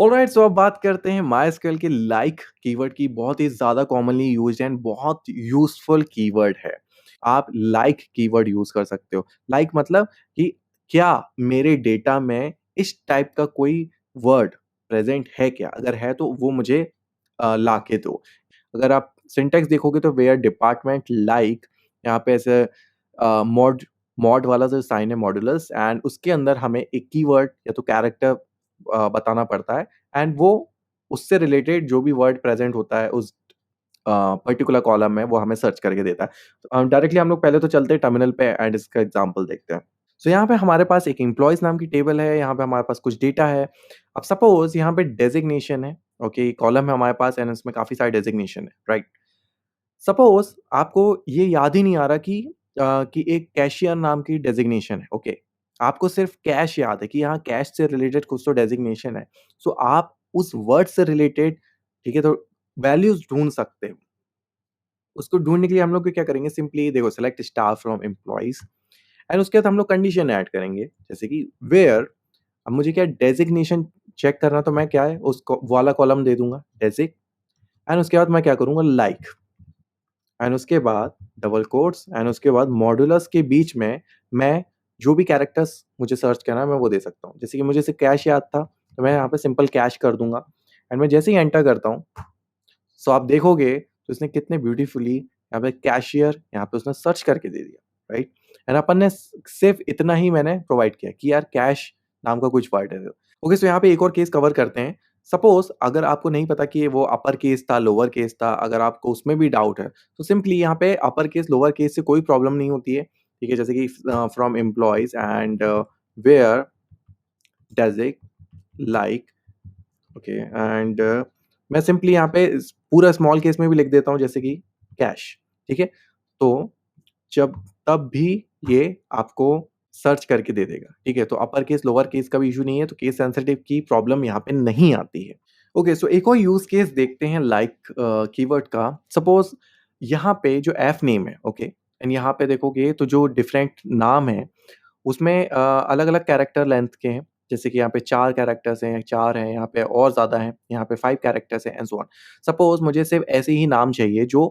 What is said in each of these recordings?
Alright, सो अब बात करते हैं माइस्क्वेल के लाइक कीवर्ड की। बहुत ही ज़्यादा कॉमनली यूज्ड एंड बहुत यूज़फुल कीवर्ड है। आप लाइक कीवर्ड यूज़ कर सकते हो। लाइक मतलब कि क्या मेरे डेटा में इस टाइप का कोई वर्ड प्रेज़ेंट है क्या? अगर है तो वो मुझे ला के दो। अगर आप सिंटैक्स देखोगे तो वेयर डिपार्टमेंट लाइक, यहाँ पे ऐसे मॉड मॉड वाला जो साइन है मॉड्यूलस, एंड उसके अंदर हमें एक कीवर्ड या तो कैरेक्टर बताना पड़ता है, एंड वो उससे रिलेटेड जो भी वर्ड प्रेजेंट होता है उस पर्टिकुलर कॉलम में वो हमें सर्च करके देता है। तो डायरेक्टली हम लोग पहले तो चलते हैं टर्मिनल पे एंड इसका एग्जांपल देखते हैं। सो यहाँ पे हमारे पास एक एम्प्लॉइज नाम की टेबल है, यहाँ पे हमारे पास कुछ डेटा है। अब सपोज यहाँ पे डेजिग्नेशन है, ओके, कॉलम है हमारे पास एंड इसमें काफी सारे डेजिग्नेशन है, राइट। सपोज आपको ये याद ही नहीं आ रहा कि एक कैशियर नाम की डेजिग्नेशन है, ओके। आपको सिर्फ कैश याद है कि यहाँ कैश से रिलेटेड कुछ तो डेजिग्नेशन है। सो आप उस वर्ड से रिलेटेड, ठीक है, तो वैल्यूज ढूंढ सकते हो। उसको ढूंढने के लिए हम लोग क्या करेंगे, सिंपली देखो select star from employees, and उसके बाद हम लोग कंडीशन ऐड करेंगे, जैसे कि वेयर। अब मुझे क्या डेजिग्नेशन चेक करना, तो मैं क्या है उसको वाला कॉलम दे दूंगा डेजिग, एंड उसके बाद मैं क्या करूंगा लाइक, एंड उसके बाद डबल कोट्स, एंड उसके बाद मॉड्यूलस के बीच में मैं जो भी कैरेक्टर्स मुझे सर्च करना है मैं वो दे सकता हूँ। जैसे कि मुझे सिर्फ कैश याद था तो मैं यहाँ पे सिंपल कैश कर दूंगा, एंड मैं जैसे ही एंटर करता हूँ, सो आप देखोगे तो इसने कितने ब्यूटीफुली यहाँ पे कैशियर यहाँ पे उसने सर्च करके दे दिया, राइट। एंड अपन ने सिर्फ इतना ही मैंने प्रोवाइड किया कि यार कैश नाम का कुछ वर्ड है। ओके, सो यहाँ पे एक और केस कवर करते हैं। सपोज अगर आपको नहीं पता कि वो अपर केस था लोअर केस था, अगर आपको उसमें भी डाउट है तो सिंपली यहाँ पे अपर केस लोअर केस से कोई प्रॉब्लम नहीं होती है, ठीक है। जैसे कि फ्रॉम एम्प्लॉयज एंड वेयर डेजिग लाइक, ओके, एंड मैं सिंपली यहाँ पे पूरा स्मॉल केस में भी लिख देता हूँ जैसे कि कैश, ठीक है। तो जब तब भी ये आपको सर्च करके दे देगा, ठीक है। तो अपर केस लोअर केस का भी इशू नहीं है, तो केस सेंसिटिव की प्रॉब्लम यहाँ पे नहीं आती है। ओके, सो एक और यूज केस देखते हैं लाइक कीवर्ड का। सपोज यहाँ पे जो एफ नेम है, ओके, एंड यहाँ पे देखोगे तो जो डिफरेंट नाम है उसमें अलग अलग कैरेक्टर लेंथ के हैं। जैसे कि यहाँ पे 4 कैरेक्टर्स हैं, 4 हैं, यहाँ पे और ज़्यादा हैं, यहाँ पे 5 कैरेक्टर्स हैं एंड सो ऑन। सपोज़ मुझे सिर्फ़ ऐसे ही नाम चाहिए जो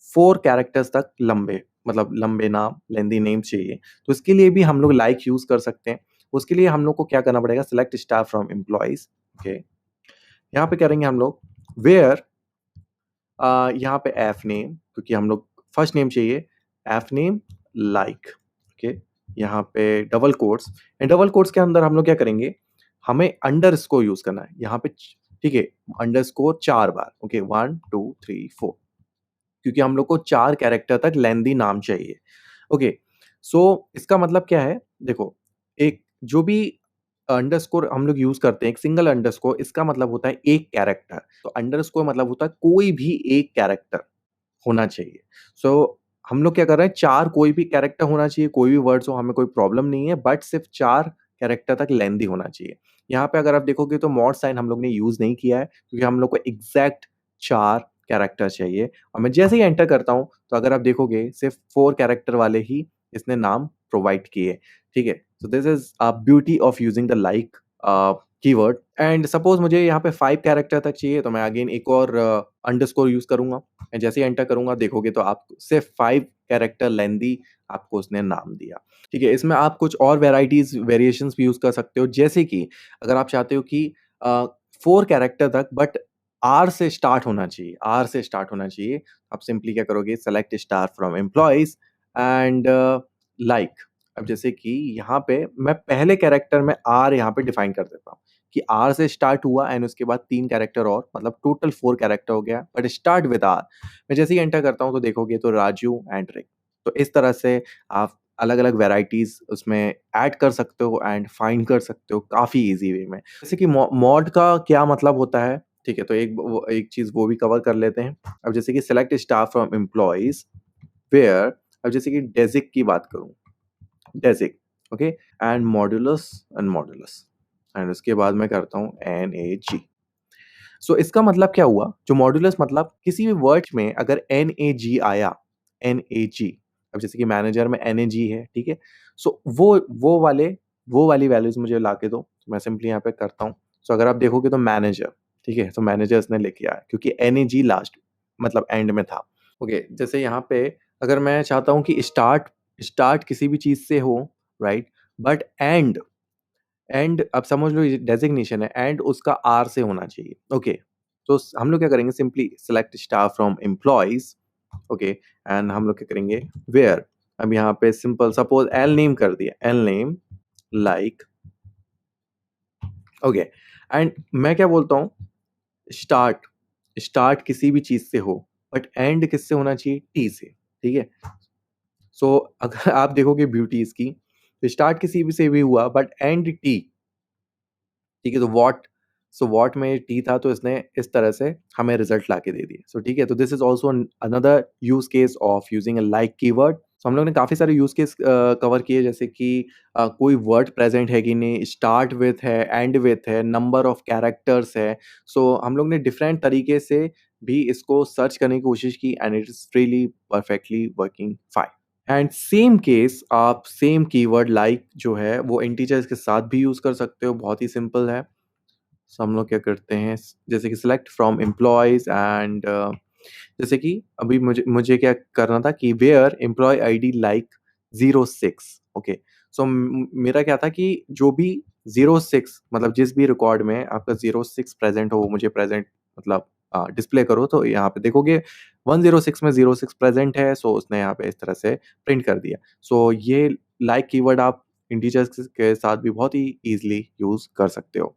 4 कैरेक्टर्स तक लंबे, मतलब लंबे नाम, लेंथी नेम चाहिए। तो इसके लिए भी हम लोग लाइक यूज़ कर सकते हैं। उसके लिए हम लोग को क्या करना पड़ेगा, select star from employees, okay. यहाँ पे करेंगे हम लोग वेयर यहाँ पे एफ नेम, क्योंकि हम लोग फर्स्ट नेम चाहिए, एफ नेम लाइक, ओके। यहाँ पे double quotes, and double quotes के अंदर हम लोग क्या करेंगे, हमें अंडरस्कोर यूज करना है यहाँ पे, ठीक है। अंडरस्कोर 4 बार, ओके, 1 2 3 4, क्योंकि हम लोग को 4 कैरेक्टर तक लेंदी नाम चाहिए, ओके। सो इसका मतलब क्या है, देखो, एक जो भी अंडरस्कोर हम लोग यूज करते हैं, एक सिंगल अंडरस्कोर, इसका मतलब होता है एक कैरेक्टर। तो अंडरस्कोर मतलब होता है कोई भी एक कैरेक्टर होना चाहिए। सो हम लोग क्या कर रहे हैं, 4 कोई भी कैरेक्टर होना चाहिए, कोई भी वर्ड्स हो, हमें कोई प्रॉब्लम नहीं है, बट सिर्फ 4 कैरेक्टर तक लेंथी होना चाहिए। यहाँ पे अगर आप देखोगे तो मॉड साइन हम लोग ने यूज़ नहीं किया है, क्योंकि हम लोग को एग्ज़ैक्ट 4 कैरेक्टर चाहिए, और मैं जैसे ही एंटर करता हूँ, तो अगर आप देखोगे सिर्फ 4 कैरेक्टर वाले ही इसने नाम प्रोवाइड किए, ठीक है। So this is beauty of using the like keyword. And suppose मुझे यहाँ पे 5 कैरेक्टर तक चाहिए, तो मैं अगेन एक और अंडरस्कोर यूज़ करूँगा, मैं जैसे ही एंटर करूँगा देखोगे तो आप सिर्फ 5 कैरेक्टर लेंथी आपको उसने नाम दिया, ठीक है। इसमें आप कुछ और वैराइटीज़ वेरिएशंस भी यूज़ कर सकते हो, जैसे कि अगर आप चाहते हो कि 4 कैरेक्टर तक बट आर से स्टार्ट होना चाहिए, आर से स्टार्ट होना चाहिए, आप सिंपली क्या करोगे, select star from employees and like. अब जैसे कि यहाँ पे मैं पहले कैरेक्टर में आर यहाँ पे डिफाइन कर देता हूँ कि आर से स्टार्ट हुआ, एंड उसके बाद 3 कैरेक्टर और, मतलब टोटल 4 कैरेक्टर हो गया, बट स्टार्ट विद आर। मैं जैसे ही एंटर करता हूँ तो देखोगे तो राजू एंड रिक। तो इस तरह से आप अलग-अलग वैराइटीज़ उसमें ऐड कर सकते हो एंड फाइंड कर सकते हो काफ़ी ईज़ी वे में। जैसे कि मॉड का क्या मतलब होता है, ठीक है, तो एक चीज़ वो भी कवर कर लेते हैं। अब जैसे कि select star from employees where, अब जैसे कि डेज़िग की बात करूँ, डेज़िग, ओके, एंड मॉड्यूलस एंड उसके बाद मैं करता हूँ NAG। सो इसका मतलब क्या हुआ, जो मॉड्यूलस मतलब किसी भी वर्ड में अगर NAG आया, NAG, अब जैसे कि मैनेजर में NAG है, ठीक है। सो वो वाली वैल्यूज मुझे ला के दो, तो मैं सिंपली यहाँ पे करता हूँ सो अगर आप देखोगे तो मैनेजर, ठीक है? तो मैनेजर इसने लिख लिया है क्योंकि एनईजी लास्ट मतलब एंड में था। ओके, जैसे यहाँ पे अगर मैं चाहता हूँ कि स्टार्ट स्टार्ट किसी भी चीज़ से हो, राइट? बट एंड एंड अब समझ लो ये डेज़िग्नेशन है, एंड उसका आर से होना चाहिए, ओके। तो स हम लोग क्या करेंगे simply select star from employees, okay, and हम लोग क्या करेंगे वेयर, अब यहाँ पे सिंपल सपोज़ एल नेम कर दिया, L name like, okay, and मैं क्या बोलता हूँ स्टार्ट स्टार्ट किसी भी चीज़ से हो, बट एंड किससे होना चाहिए? टी से, ठीक है? सो अगर आप देखोगे ब्यूटीज़ की, तो स्टार्ट किसी भी से भी हुआ बट एंड टी, ठीक है? तो व्हाट में टी था तो इसने इस तरह से हमें रिज़ल्ट लाके दे दिए। सो ठीक है, तो this is also another use case of using a like keyword. So हम लोग ने काफ़ी सारे यूज़ केस कवर किए जैसे कि कोई वर्ड प्रेज़ेंट है कि नहीं, स्टार्ट विथ है, एंड विथ है, नंबर ऑफ कैरेक्टर्स है। सो हम लोग ने डिफरेंट तरीके से भी इसको सर्च करने की कोशिश की and it is really perfectly working fine. And same case आप सेम कीवर्ड लाइक जो है वो इंटीजर्स के साथ भी यूज़ कर सकते हो, बहुत ही सिंपल है। सो हम लोग क्या करते हैं जैसे कि सिलेक्ट फ्रॉम एम्प्लॉइज़ एंड जैसे कि अभी मुझे मुझे क्या करना था कि where employee ID like 06, okay. So मेरा क्या था कि जो भी 06 मतलब जिस भी रिकॉर्ड में आपका 06 प्रेज़ेंट हो वो मुझे प्रेज़ेंट मतलब डिस्प्ले करो, तो यहाँ पे देखोगे 106 में 06 प्रेज़ेंट है, सो उसने यहाँ पे इस तरह से प्रिंट कर दिया। सो ये लाइक कीवर्ड आप इंटीजर्स के साथ भी बहुत ही ईज़िली यूज़ कर सकते हो।